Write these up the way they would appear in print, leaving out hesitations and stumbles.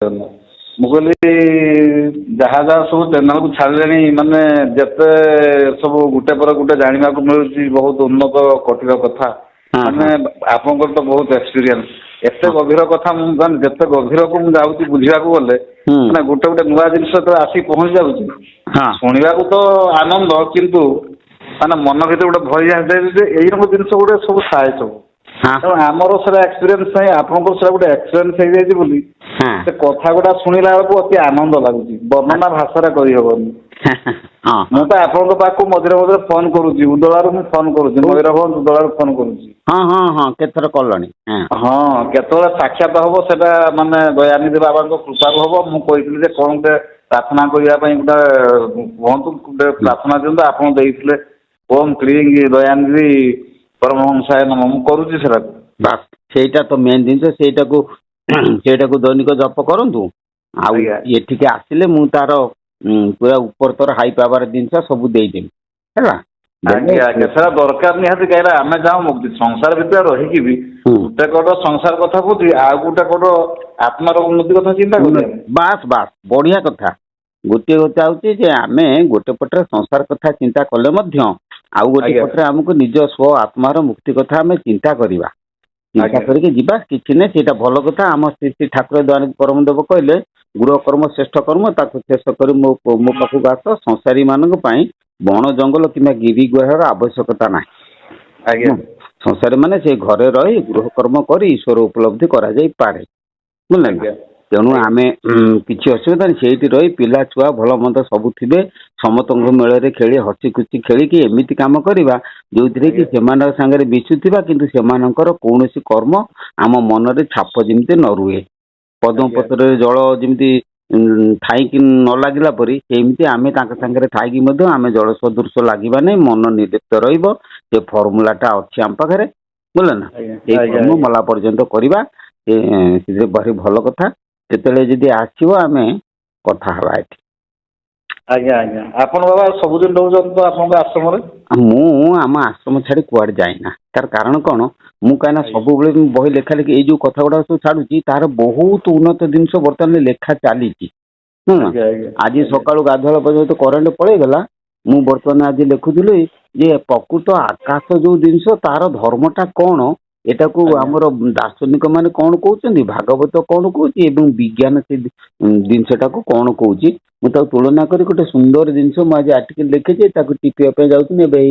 ମୁଁ କହିଲି ଯାହା ଯାହା ସବୁ ଚ୍ୟାନେଲକୁ ଛାଡ଼ିଲେଣି ମାନେ ଯେତେ ସବୁ ଗୋଟେ ପରେ ଗୋଟେ ଜାଣିବାକୁ ମିଳୁଛି ବହୁତ ଉନ୍ନତ କୋଟିର କଥା ମାନେ ଆପଣଙ୍କର ତ ବହୁତ ଏକ୍ସପିରିଏନ୍ସ ଏତେ ଗଭୀର କଥା ମୁଁ ମାନେ ଯେତେ ଗଭୀରକୁ ମୁଁ ଯାଉଛି ବୁଝିବାକୁ ଗଲେ ମାନେ ଗୋଟେ ଗୋଟେ ନୂଆ ଜିନିଷ ଯେତେବେଳେ ଆସିକି ପହଞ୍ଚି ଯାଉଛି ଶୁଣିବାକୁ ତ ଆନନ୍ଦ କିନ୍ତୁ ମାନେ ମନ ଭିତରେ ଗୋଟେ ଭୟ ଆସିଯାଏ ଯେ ଏଇରକମ ଜିନିଷ ଗୋଟେ ସବୁ ଥାଏ ସବୁ ତେଣୁ ଆମର ସେଟା ଏକ୍ସପିରିଏନ୍ସ ନାହିଁ ଆପଣଙ୍କର ସେଟା ଗୋଟେ ଏକ୍ସପିରିଏନ୍ସ ହେଇଯାଇଛି ବୋଲି ସେ କଥା ଗୁଡ଼ା ଶୁଣିଲା ବେଳକୁ ଅତି ଆନନ୍ଦ ଲାଗୁଛି ବର୍ଣ୍ଣନା ଭାଷାରେ କହିହେବନି। ମୁଁ ତ ଆପଣଙ୍କ ପାଖକୁ ମଝିରେ ମଝିରେ ଫୋନ କରୁଛି ଉଦଳାରୁ ମୁଁ ଫୋନ କରୁଛି ମୟୂରଭଞ୍ଜ ଉଦଳାରୁ ଫୋନ କରୁଛି। କେତେଥର କଲଣି? ହଁ କେତେବେଳେ ସାକ୍ଷାତ ହବ ସେଟା ମାନେ ଦୟାନିଧି ବାବାଙ୍କ କୃପାରୁ ହବ ମୁଁ କହିଥିଲି ଯେ କଣ ଗୋଟେ ପ୍ରାର୍ଥନା କରିବା ପାଇଁ ଗୋଟେ କୁହନ୍ତୁ ଗୋଟେ ପ୍ରାର୍ଥନା ଦିଅନ୍ତୁ ଆପଣ ଦେଇଥିଲେ ଓମ୍ କ୍ଲିଂ ଦୟାନିଧି ପରମହଂସାୟ ନମଃ ମୁଁ କରୁଛି ସେଟାକୁ। ବାସ୍ ସେଇଟା ତ ମେନ୍ ଜିନିଷ ସେଇଟାକୁ ଦୈନିକ ଜପ କରନ୍ତୁ ଆଉ ଏଠିକି ଆସିଲେ ମୁଁ ତାର ପୁରା ଉପରତର ହାଇ ପାୱାର ଜିନିଷ ସବୁ ଦେଇଦେବି ହେଲା। ଆଜ୍ଞା ଆଜ୍ଞା ସେଟା ଦରକାର ନିହାତି କାହିଁକିନା ଆମେ ଯାଉ ସଂସାର ଭିତରେ ରହିକି ବି ଗୋଟେ କଡ ସଂସାର କଥା କହୁଛି ଆଉ ଗୋଟେ କଡ ଆତ୍ମାର ଉନ୍ନତି କଥା ଚିନ୍ତା କରିବା। ବାସ୍ ବାସ୍ ବଢିଆ କଥା। ଗୋଟିଏ କଥା ହଉଛି ଯେ ଆମେ ଗୋଟେ ପଟରେ ସଂସାର କଥା ଚିନ୍ତା କଲେ ମଧ୍ୟ ଆଉ ଗୋଟେ ପଟରେ ଆମକୁ ନିଜ ସ୍ୱ ଆତ୍ମାର ମୁକ୍ତି କଥା ଆମେ ଚିନ୍ତା କରିବା। ଚିନ୍ତା କରିକି ଯିବା କିଛି ନାହିଁ ସେଇଟା ଭଲ କଥା ଆମ ଶ୍ରୀ ଶ୍ରୀ ଠାକୁର ଦୟାନିଧି ପରମ ଦେବ କହିଲେ ଗୃହ କର୍ମ ଶ୍ରେଷ୍ଠ କର୍ମ ତାକୁ ଶେଷ କରି ମୋ ପାଖକୁ ଆସ ସଂସାରୀ ମାନଙ୍କ ପାଇଁ ବଣ ଜଙ୍ଗଲ କିମ୍ବା ଗିରି ଗୁହାଳର ଆବଶ୍ୟକତା ନାହିଁ। ସଂସାରୀ ମାନେ ସେ ଘରେ ରହି ଗୃହ କର୍ମ କରି ଈଶ୍ୱର ଉପଲବ୍ଧି କରାଯାଇପାରେ ବୁଝିଲେ ନା। ତେଣୁ ଆମେ କିଛି ଅସୁବିଧା ନାହିଁ ସେଇଠି ରହି ପିଲା ଛୁଆ ଭଲ ମନ୍ଦ ସବୁ ଥିବେ ସମସ୍ତଙ୍କ ମେଳରେ ଖେଳି ହସି ଖୁସି ଖେଳିକି ଏମିତି କାମ କରିବା ଯୋଉଥିରେ କି ସେମାନଙ୍କ ସାଙ୍ଗରେ ମିଶୁଥିବା କିନ୍ତୁ ସେମାନଙ୍କର କୌଣସି କର୍ମ ଆମ ମନରେ ଛାପ ଯେମିତି ନ ରୁହେ। ପଦ୍ମପତ୍ରରେ ଜଳ ଯେମିତି ଥାଇକି ନ ଲାଗିଲା ପରି ସେମିତି ଆମେ ତାଙ୍କ ସାଙ୍ଗରେ ଥାଇକି ମଧ୍ୟ ଆମେ ଜଳ ସଦୃଶ ଲାଗିବା ନାହିଁ ମନ ନିର୍ଲିପ୍ତ ରହିବ ସେ ଫର୍ମୁଲା ଟା ଅଛି ଆମ ପାଖରେ ବୁଝିଲେ ନା ସେଇ କର୍ମ ମଲା ପର୍ଯ୍ୟନ୍ତ କରିବା ସେ ଭାରି ଭଲ କଥା ଯେତେବେଳେ ଯଦି ଆସିବ ଆମେ କଥା ହେବା ଏଠି। ଆଜ୍ଞା ଆଜ୍ଞା ଆପଣ ବାବା ସବୁଦିନ ରହୁଛନ୍ତି ତ ଆପଣଙ୍କ ଆଶ୍ରମରେ? ମୁଁ ଆମ ଆଶ୍ରମ ଛାଡି କୁଆଡେ ଯାଇନା ତାର କାରଣ କଣ ମୁଁ କାହିଁକିନା ସବୁବେଳେ ବହି ଲେଖା ଲେଖି ଏଇ ଯୋଉ କଥା ଗୁଡା ସବୁ ଛାଡୁଛି ତାର ବହୁତ ଉନ୍ନତ ଜିନିଷ ବର୍ତ୍ତମାନ ଲେଖା ଚାଲିଛି। ଆଜି ସକାଳୁ ଗାଧୁଆଳ ପର୍ଯ୍ୟନ୍ତ କରେଣ୍ଟ ପଳେଇଗଲା ମୁଁ ବର୍ତ୍ତମାନ ଆଜି ଲେଖୁଥିଲି ଯେ ପ୍ରକୃତ ଆକାଶ ଯୋଉ ଜିନିଷ ତାର ଧର୍ମ ଟା କଣ ଏଟାକୁ ଆମର ଦାର୍ଶନିକ ମାନେ କଣ କହୁଛନ୍ତି ଭାଗବତ କଣ କହୁଛି ଏବଂ ବିଜ୍ଞାନ ସେ ଜିନିଷଟାକୁ କଣ କହୁଛି ମୁଁ ତାକୁ ତୁଳନା କରି ଗୋଟେ ସୁନ୍ଦର ଜିନିଷ ମୁଁ ଆଜି ଆର୍ଟିକଲ ଲେଖିଛି ତାକୁ ଟିପିବା ପାଇଁ ଯାଉଥିଲି ଏବେ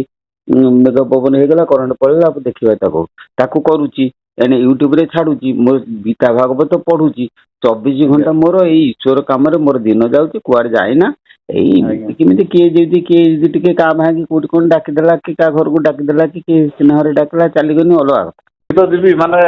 ମେଘ ପବନ ହେଇଗଲା କରେଣ୍ଟ ପଳେଇଲା ଦେଖିବା ତାକୁ କରୁଛି ଏଣେ ୟୁଟ୍ୟୁବ ରେ ଛାଡୁଛି ମୋ ଗୀତା ଭାଗବତ ପଢୁଛି 24 ଘଣ୍ଟା ମୋର ଏଇ ଈଶ୍ୱର କାମରେ ମୋର ଦିନ ଯାଉଛି କୁଆଡେ ଯାଇନା ଏଇ କେମିତି କିଏ ଯଦି କିଏ ଯଦି ଟିକେ କାଁ ଭାଁ କୋଉଠି କଣ ଡାକିଦେଲା କି କାହା ଘରକୁ ଡାକିଦେଲା କି ସ୍ନେହ ରେ ଡାକିଲା ଚାଲିଗନି ଅଲଗା କଥା। ତ ଯିବି ମାନେ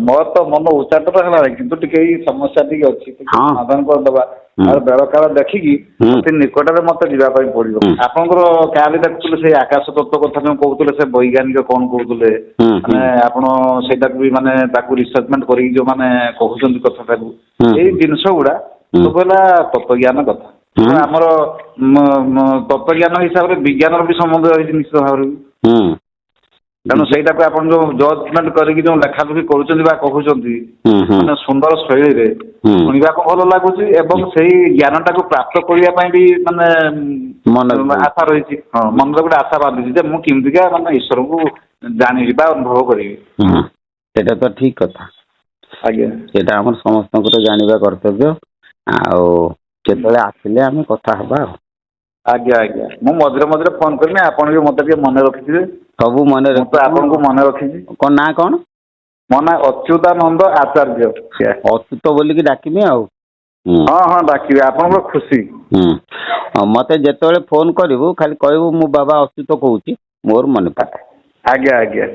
ମୋର ତ ମନ ଉଚ୍ଚାଟନ ହେଲାଣି କିନ୍ତୁ ଟିକେ ଏଇ ସମସ୍ୟା ଟିକେ ଅଛି ଟିକେ ସମାଧାନ କରିଦବା ଆଉ ବେଳ କାଳ ଦେଖିକି ଅତି ନିକଟରେ ମତେ ଯିବା ପାଇଁ ପଡିବ। ଆପଣଙ୍କର କାଲି ଦେଖୁଥିଲେ ସେଇ ଆକାଶ ତତ୍ତ୍ୱ କଥା ଯୋଉ କହୁଥିଲେ ସେ ବୈଜ୍ଞାନିକ କଣ କହୁଥିଲେ ମାନେ ଆପଣ ସେଇଟାକୁ ବି ମାନେ ତାକୁ ରିସର୍ଚମେଣ୍ଟ କରିକି ଯୋଉମାନେ କହୁଛନ୍ତି କଥାଟାକୁ ଏଇ ଜିନିଷ ଗୁଡା ସବୁ ହେଲା ତତ୍ତ୍ୱଜ୍ଞାନ କଥା। ଆମର ତତ୍ତ୍ୱଜ୍ଞାନ ହିସାବରେ ବିଜ୍ଞାନର ବି ସମ୍ବନ୍ଧ ରହିଛି ନିଶ୍ଚିତ ଭାବରେ। ତେଣୁ ସେଇଟାକୁ ଆପଣ ଯୋଉ ଜଜମେଣ୍ଟ କରିକି ଯୋଉ ଲେଖାଲେଖି କରୁଛନ୍ତି ବା କହୁଛନ୍ତି ମାନେ ସୁନ୍ଦର ଶୈଳୀରେ ଶୁଣିବାକୁ ଭଲ ଲାଗୁଛି ଏବଂ ସେଇ ଜ୍ଞାନଟାକୁ ପ୍ରାପ୍ତ କରିବା ପାଇଁ ବି ମାନେ ଆଶା ରହିଛି ହଁ ମନରେ ଗୋଟେ ଆଶା ବାନ୍ଧିଛି ଯେ ମୁଁ କେମିତିକା ମାନେ ଈଶ୍ୱରଙ୍କୁ ଜାଣିବି ବା ଅନୁଭବ କରିବି। ସେଇଟା ତ ଠିକ କଥା। ଆଜ୍ଞା ସେଇଟା ଆମର ସମସ୍ତଙ୍କର ଜାଣିବା କର୍ତ୍ତବ୍ୟ ଆଉ କେତେବେଳେ ଆସିଲେ ଆମେ କଥା ହବା ଆଉ। ଆଜ୍ଞା ଆଜ୍ଞା ମୁଁ ମଝିରେ ମଝିରେ ଫୋନ କରିବି ଆପଣ ବି ମତେ ଟିକେ ମନେ ରଖିଥିବେ। ସବୁ ମନେ ମୁଁ ତ ଆପଣଙ୍କୁ ମନେ ରଖିଛି। କଣ ନାଁ କଣ? ମୋ ନାଁ ଅଚ୍ୟୁତାନନ୍ଦ ଆଚାର୍ଯ୍ୟ। ଅଚ୍ୟୁତ ବୋଲିକି ଡାକିମି ଆଉ। ହଁ ହଁ ଡାକିବି ଆପଣଙ୍କର ଖୁସି। ମତେ ଯେତେବେଳେ ଫୋନ କରିବୁ ଖାଲି କହିବୁ ମୁଁ ବାବା ଅଚ୍ୟୁତ କହୁଛି ମୋର ମନେ ପଡିବ। ଆଜ୍ଞା ଆଜ୍ଞା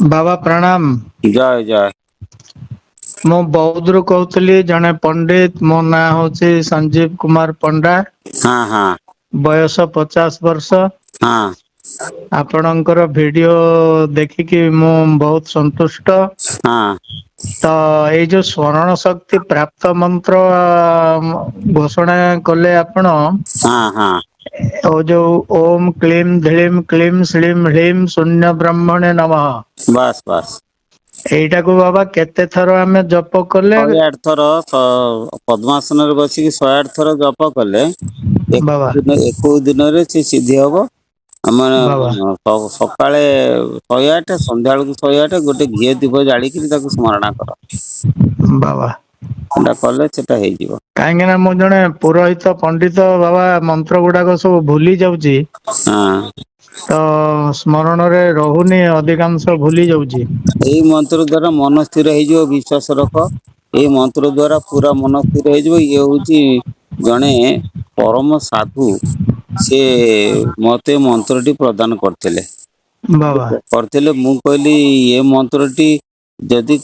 ବାବା ପ୍ରଣାମ। ଜୟ ଜୟ। ମୁଁ ବୌଦ୍ଧରୁ କହୁଥିଲି ଜଣେ ପଣ୍ଡିତ ମୋ ନାଁ ହଉଛି ସଞ୍ଜୀବ କୁମାର ପଣ୍ଡା। ହଁ ହଁ ବୟସ 50 ବର୍ଷ। ହଁ ଆପଣଙ୍କର ଭିଡିଓ ଦେଖିକି ମୁଁ ବହୁତ ସନ୍ତୁଷ୍ଟ। ହଁ ତ ଏଇ ଯୋଉ ସ୍ମରଣ ଶକ୍ତି ପ୍ରାପ୍ତ ମନ୍ତ୍ର ଘୋଷଣା କଲେ ଆପଣ ହଁ ହଁ ଓ ଯୋଉ ଓମ୍ କ୍ଲିମ୍ କ୍ଲିମ୍ ଶ୍ରୀମ୍ ହ୍ରିମ୍ ଶୂନ୍ୟ ବ୍ରହ୍ମଣେ ନମଃ। ବାସ୍ ବାସ୍ ଏଇଟାକୁ ବାବା କେତେ ଥର ଆମେ ଜପ କଲେ 108 ଥର ପଦ୍ମାସନରେ ବସିକି 108 ଥର ଜପ କଲେ ବାବା 21 ଦିନରେ ସେ ସିଦ୍ଧି ହବ। ଆମର ବାବା ସକାଳେ 108, ସନ୍ଧ୍ୟା ବେଳକୁ 108, ଗୋଟେ ଘିଅ ଦୀପ ଜାଳିକିରି ତାକୁ ସ୍ମରଣ କର। ବାବା ସେଟା କଲେ ସେଟା ହେଇଯିବ। କାହିଁକି ନା ମୁଁ ଜଣେ ପୁରୋହିତ ପଣ୍ଡିତ ବାବା, ମନ୍ତ୍ର ଗୁଡାକ ସବୁ ଭୁଲି ଯାଉଛି। ହଁ। ତ ସ୍ମରଣରେ ରହୁନି, ଅଧିକାଂଶ ଭୁଲି ଯାଉଛି। ଏଇ ମନ୍ତ୍ର ଦ୍ଵାରା ମନ ସ୍ଥିର ହେଇଯିବ, ବିଶ୍ୱାସ ରଖ। ଏଇ ମନ୍ତ୍ର ଦ୍ଵାରା ପୁରା ମନ ସ୍ଥିର ହେଇଯିବ। ଇଏ ହଉଛି ଜଣେ ପରମ ସାଧୁ, ସିଏ ମତେ ମନ୍ତ୍ରଟି ପ୍ରଦାନ କରିଥିଲେ। ବାବା କରିଥିଲେ, ମୁଁ କହିଲି ଏ ମନ୍ତ୍ରଟି ଯଦି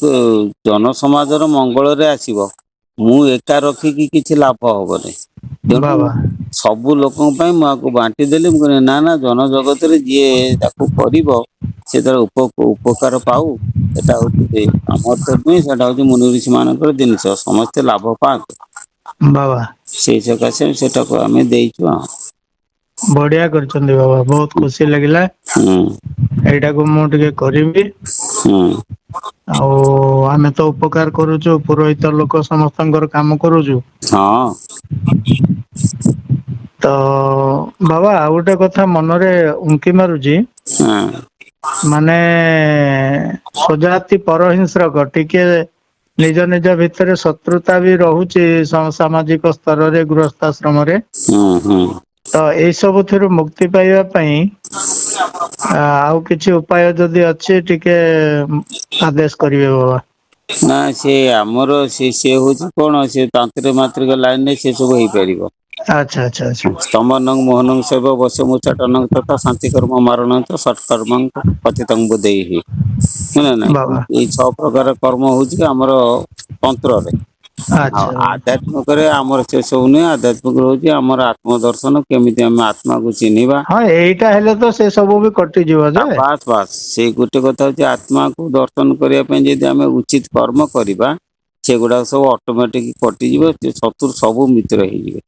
ଜନ ସମାଜର ମଙ୍ଗଳରେ ଆସିବ, ମୁଁ ଏକା ରଖିକି କିଛି ଲାଭ ହବନି। ତେଣୁ ବାବା ସବୁ ଲୋକଙ୍କ ପାଇଁ ମୁଁ ଆକୁ ବାଣ୍ଟି ଦେଲି। ମୁଁ କହିଲି ନା ନା, ଜନ ଜଗତରେ ଯିଏ ତାକୁ କରିବ ସେ ତାର ଉପକାର ପାଉ। ସେଟା ହଉଛି ଆମର ତ ନୁହେଁ, ସେଟା ହଉଛି ମୁନି ଋଷି ମାନଙ୍କର ଜିନିଷ, ସମସ୍ତେ ଲାଭ ପାଆନ୍ତୁ। ବାବା ସେଇ ସକାଶେ ସେଟାକୁ ଆମେ ଦେଇଛୁ ଆଉ। ବଢିଆ କରିଛନ୍ତି ବାବା, ବହୁତ ଖୁସି ଲାଗିଲା। ହୁଁ ଏଇଟାକୁ ମୁଁ ଟିକେ କରିବି। ହୁଁ ଆଉ ଆମେ ତ ଉପକାର କରୁଛୁ, ପୁରୋହିତ ଲୋକ ସମସ୍ତଙ୍କର କାମ କରୁଛୁ। ହଁ। ତ ବାବା ଆଉ ଗୋଟେ କଥା ମନରେ ଉଙ୍କି ମାରୁଛି। ହଁ। ମାନେ ସ୍ୱଜାତି ପରହିଂସ୍ରକ ଟିକେ ନିଜ ନିଜ ଭିତରେ ଶତ୍ରୁତା ବି ରହୁଛି, ସାମାଜିକ ସ୍ତରରେ, ଗୃହସ୍ଥାଶ୍ରମରେ। ହୁଁ ହୁଁ। ତ ଏଇ ସବୁଥିରୁ ମୁକ୍ତି ପାଇବା ପାଇଁ ଆଉ କିଛି ଉପାୟ ଯଦି ଅଛି, ଟିକେ ଆଦେଶ କରିବେ ବାବା। ନା ସେ ଆମର ସେ ହଉଛି କଣ, ସେ ତାନ୍ତ୍ରିକ ମାନ୍ତ୍ରିକ ଲାଇନରେ ସେ ସବୁ ହେଇପାରିବ। ଆଚ୍ଛା ଆଚ୍ଛା ଆଚ୍ଛା। ତମନ ମୋହନ ଶୈବ ବସ ମୁଚାଟନ ତଥା ଶାନ୍ତି କର୍ମ ମାରଣ ସତ୍କର୍ମ ପତିତଙ୍କୁ ବୁଧେଇহি। ହେଲା ନା, ବାବା ଏଇ 6 ପ୍ରକାର କର୍ମ ହଉଛି ଆମର ତନ୍ତ୍ରରେ। ଆଉ ଆଚ୍ଛା ଆଧ୍ୟାତ୍ମିକରେ ଆମର ସେ ସବୁ ନୁହେଁ। ଆଧ୍ୟାତ୍ମିକ ରହୁଛି ଆମର ଆତ୍ମ ଦର୍ଶନ, କେମିତି ଆମେ ଆତ୍ମାକୁ ଚିହ୍ନିବା। ହଁ ଏଇଟା ହେଲେ ତ ସେ ସବୁ ବି କଟିଯିବ ଯେ। ବାସ୍ ବାସ୍, ସେଇ ଗୋଟେ କଥା ହଉଛି, ଆତ୍ମାକୁ ଦର୍ଶନ କରିବା ପାଇଁ ଯଦି ଆମେ ଉଚିତ କର୍ମ କରିବା, ସେଗୁଡାକ ସବୁ ଅଟୋମେଟିକ କଟିଯିବ। ସେ ଶତ୍ରୁ ସବୁ ମିତ୍ର ହେଇଯିବେ।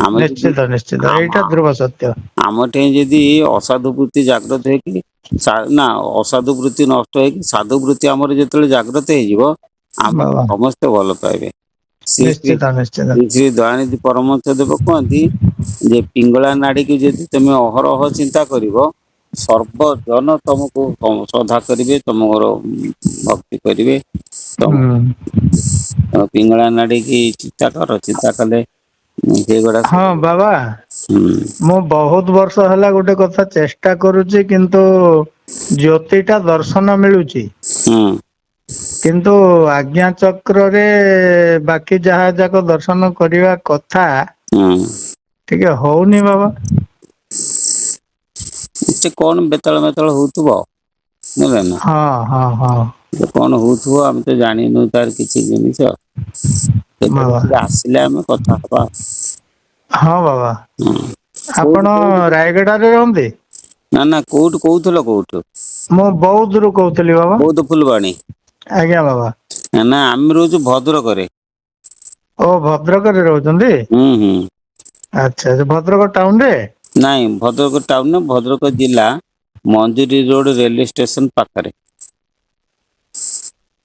ଆମେ ଯଦି ନିଶ୍ଚିତ ନିଶ୍ଚିତ, ଏଇଟା ଧ୍ରୁବ ସତ୍ୟ। ଆମ ଠେଇଁ ଯଦି ଅସାଧୁ ବୃତ୍ତି ଜାଗ୍ରତ ହେଇକି ନା ଅସାଧୁ ବୃତ୍ତି ନଷ୍ଟ ହେଇକି ସାଧୁ ବୃତ୍ତି ଆମର ଯେତେବେଳେ ଜାଗ୍ରତ ହେଇଯିବ, ଆମକୁ ବାବା ସମସ୍ତେ ଭଲ ପାଇବେ। ଶ୍ରୀ ଶ୍ରୀ ନିଶ୍ଚିତ ନିଶ୍ଚିତ ଶ୍ରୀ ଶ୍ରୀ ଦୟାନିଧି ପରମହଂସ ଦେବ କୁହନ୍ତି ଯେ ପିଙ୍ଗଳା ନାଡିକି ଯଦି ତମେ ଅହରହ ଚିନ୍ତା କରିବ, ସର୍ବଜନ ତମକୁ ଶ୍ରଦ୍ଧା କରିବେ, ତମର ଭକ୍ତି କରିବେ। ତମ ପିଙ୍ଗଳା ନାଡିକି ଚିନ୍ତା କର, ଚିନ୍ତା କଲେ ସେଇଗୁଡା ହଁ ସବୁ ବାବା, ମୁଁ ବହୁତ ବର୍ଷ ହେଲା ଗୋଟେ କଥା ଚେଷ୍ଟା କରୁଛି, କିନ୍ତୁ ଜ୍ୟୋତିଟା ଦର୍ଶନ ମିଳୁଛି। ହୁଁ। କିନ୍ତୁ ଆଜ୍ଞା ଚକ୍ରରେ ବାକି ଯାହା ଯାକ ଦର୍ଶନ କରିବା କଥା, ହୁଁ। ଟିକେ ହଉନି ବାବା। ସେ କଣ ବେତାଳ ମେତାଳ ହଉଥିବ, ବୁଝିଲ ନା। ହଁ ହଁ ହଁ। କଣ ହଉଥିବ, ଆମେ ତ ଜାଣିନୁ ତାର କିଛି ଜିନିଷ। କେବେ ବାବା ଟିକେ ଆସିଲେ ଆମେ କଥା ହବା। ହଁ ବାବା, ହୁଁ। କୋଉଠୁ ଆପଣ କୋଉଠୁ ରାୟଗଡାରେ ରହନ୍ତି? ନା ନା, କୋଉଠୁ କହୁଥିଲ କୋଉଠୁ? ମୁଁ ବୌଦ୍ଧରୁ କହୁଥିଲି ବାବା। ବୌଦ୍ଧ ଫୁଲବାଣୀ। ଆଜ୍ଞା ବାବା। ନା ଆମେ ରହୁଛୁ ଭଦ୍ରକରେ। ଓ ଭଦ୍ରକରେ ରହୁଛନ୍ତି? ହୁଁ ହୁଁ। ଆଚ୍ଛା, ଭଦ୍ରକ ଟାଉନରେ? ନାଇଁ ଭଦ୍ରକ ଟାଉନ ନୁହଁ, ଭଦ୍ରକ ଜିଲ୍ଲା ମଞ୍ଜୁରୀ ରୋଡ ରେଲୱେ ଷ୍ଟେସନ ପାଖରେ।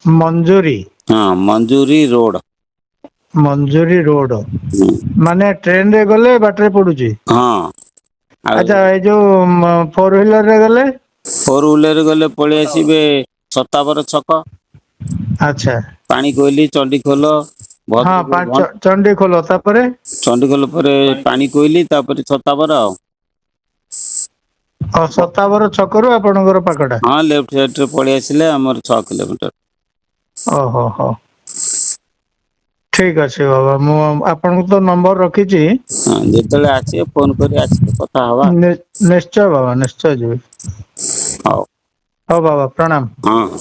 ମଞ୍ଜୁରୀ? ହଁ ମଞ୍ଜୁରୀ ରୋଡ। ମଞ୍ଜୁରୀ ରୋଡ, ହୁଁ ମାନେ ଟ୍ରେନରେ ଗଲେ ବାଟରେ ପଡୁଛି? ହଁ। ଆଉ ଆଚ୍ଛା, ଏଇ ଯୋଉ 4 ହ୍ୱିଲରରେ ଗଲେ? 4 ହ୍ୱିଲରରେ ଗଲେ ପଳେଇ ଆସିବେ ସତାବର ଛକ। ଆଚ୍ଛା। ପାଣି କୋଇଲି, ଚଣ୍ଡିଖୋଲ, ହଁ ଭଦ୍ରକ ଚଣ୍ଡିଖୋଲ, ତାପରେ? ଚଣ୍ଡିଖୋଲ ପରେ ପାଣି କୋଇଲି, ତାପରେ ଛତାବର ଆଉ। ସତାବର ଛକରୁ ଆପଣଙ୍କର ପାଖଟା? ହଁ ଲେଫ୍ଟ ସାଇଡରେ ପଳେଇ ଆସିଲେ ଆମର 6 କିଲୋମିଟର। ଓହୋ ହୋ। ଠିକ ଅଛି ବାବା, ମୁଁ ଆପଣଙ୍କୁ ତ ନମ୍ବର ରଖିଛି। ହଁ ଯେତେବେଳେ ଆସିବେ ଫୋନ କରି ଆସିବେ, କଥା ହବା। ନିଶ୍ଚୟ ବାବା, ନିଶ୍ଚୟ ଯିବି। ହଉ। ହଉ ବାବା, ପ୍ରଣାମ। ହଁ।